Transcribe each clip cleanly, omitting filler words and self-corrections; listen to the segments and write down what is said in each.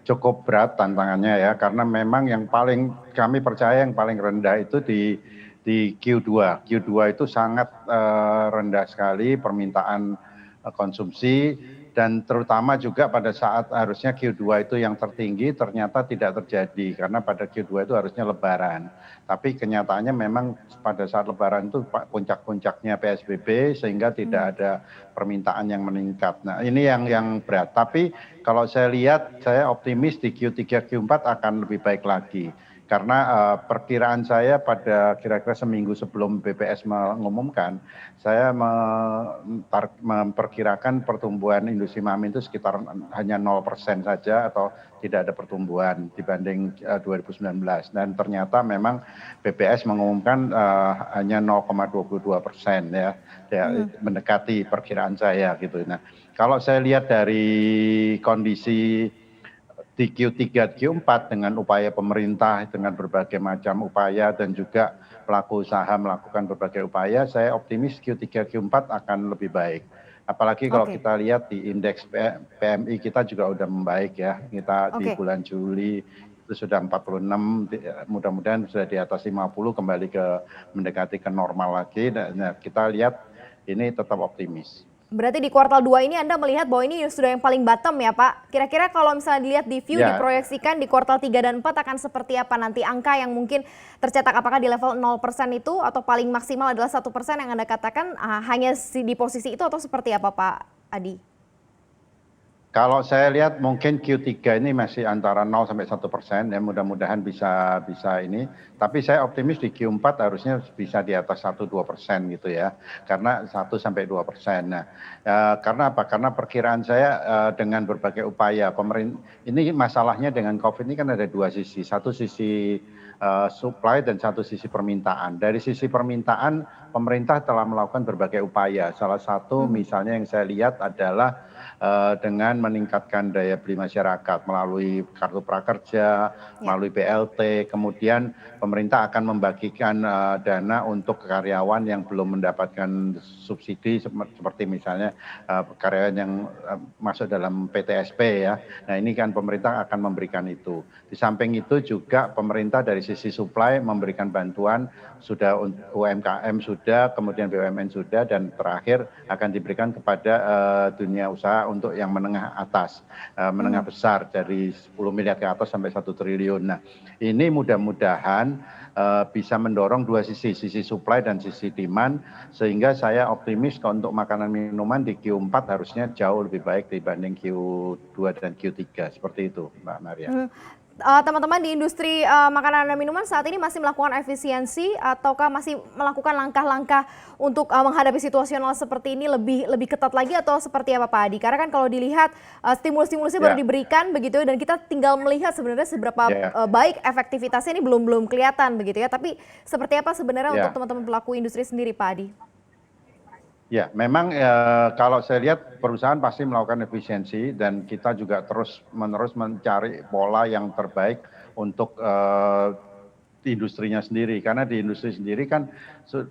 cukup berat tantangannya ya, karena memang yang paling kami percaya yang paling rendah itu di Q2. Q2 itu sangat rendah sekali permintaan konsumsi, dan terutama juga pada saat harusnya Q2 itu yang tertinggi ternyata tidak terjadi karena pada Q2 itu harusnya Lebaran. Tapi kenyataannya memang pada saat Lebaran itu puncak-puncaknya PSBB sehingga tidak ada permintaan yang meningkat. Nah ini yang berat. Tapi kalau saya lihat, saya optimis di Q3, Q4 akan lebih baik lagi. Karena perkiraan saya pada kira-kira seminggu sebelum BPS mengumumkan, saya memperkirakan pertumbuhan industri mamin itu sekitar hanya 0% saja atau tidak ada pertumbuhan dibanding 2019. Dan ternyata memang BPS mengumumkan hanya 0,22% ya, mendekati perkiraan saya gitu. Nah, kalau saya lihat dari kondisi di Q3, Q4 dengan upaya pemerintah dengan berbagai macam upaya dan juga pelaku usaha melakukan berbagai upaya, saya optimis Q3, Q4 akan lebih baik. Apalagi kalau kita lihat di indeks PMI kita juga udah membaik ya. Kita di bulan Juli itu sudah 46, mudah-mudahan sudah di atas 50 kembali ke mendekati ke normal lagi. Dan kita lihat ini tetap optimis. Berarti di kuartal 2 ini Anda melihat bahwa ini sudah yang paling bottom ya Pak. Kira-kira kalau misalnya dilihat di view, diproyeksikan di kuartal 3 dan 4 akan seperti apa nanti angka yang mungkin tercetak, apakah di level 0% itu atau paling maksimal adalah 1% yang Anda katakan hanya di posisi itu atau seperti apa Pak Adi? Kalau saya lihat mungkin Q3 ini masih antara 0 sampai 1% ya, mudah-mudahan bisa ini. Tapi saya optimis di Q4 harusnya bisa di atas 1-2% gitu ya, karena 1 sampai 2%. Nah, karena apa? Karena perkiraan saya dengan berbagai upaya pemerintah, ini masalahnya dengan COVID ini kan ada dua sisi. Satu sisi supply dan satu sisi permintaan. Dari sisi permintaan, pemerintah telah melakukan berbagai upaya. Salah satu misalnya yang saya lihat adalah dengan meningkatkan daya beli masyarakat melalui kartu prakerja, melalui BLT, kemudian pemerintah akan membagikan dana untuk karyawan yang belum mendapatkan subsidi seperti misalnya karyawan yang masuk dalam PTSP ya. Nah ini kan pemerintah akan memberikan itu. Di samping itu juga pemerintah dari sisi supply memberikan bantuan, sudah UMKM sudah, kemudian BUMN sudah, dan terakhir akan diberikan kepada dunia usaha untuk yang menengah atas, menengah besar dari 10 miliar ke atas sampai 1 triliun. Nah, ini mudah-mudahan bisa mendorong dua sisi supply dan sisi demand, sehingga saya optimis untuk makanan minuman di Q4 harusnya jauh lebih baik dibanding Q2 dan Q3, seperti itu Mbak Maria. Teman-teman di industri makanan dan minuman saat ini masih melakukan efisiensi ataukah masih melakukan langkah-langkah untuk menghadapi situasional seperti ini lebih ketat lagi atau seperti apa Pak Adi? Karena kan kalau dilihat stimulus-stimulusnya baru diberikan begitu dan kita tinggal melihat sebenarnya seberapa baik efektivitasnya ini belum kelihatan begitu ya. Tapi seperti apa sebenarnya untuk teman-teman pelaku industri sendiri Pak Adi? Ya, memang kalau saya lihat perusahaan pasti melakukan efisiensi dan kita juga terus-menerus mencari pola yang terbaik untuk industrinya sendiri. Karena di industri sendiri kan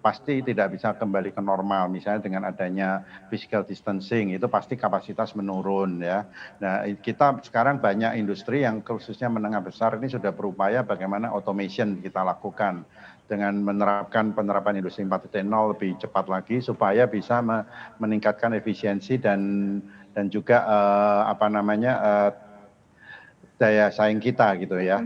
pasti tidak bisa kembali ke normal. Misalnya dengan adanya physical distancing itu pasti kapasitas menurun ya. Nah kita sekarang banyak industri yang khususnya menengah besar ini sudah berupaya bagaimana automation kita lakukan dengan penerapan industri 4.0 lebih cepat lagi supaya bisa meningkatkan efisiensi dan juga daya saing kita gitu ya.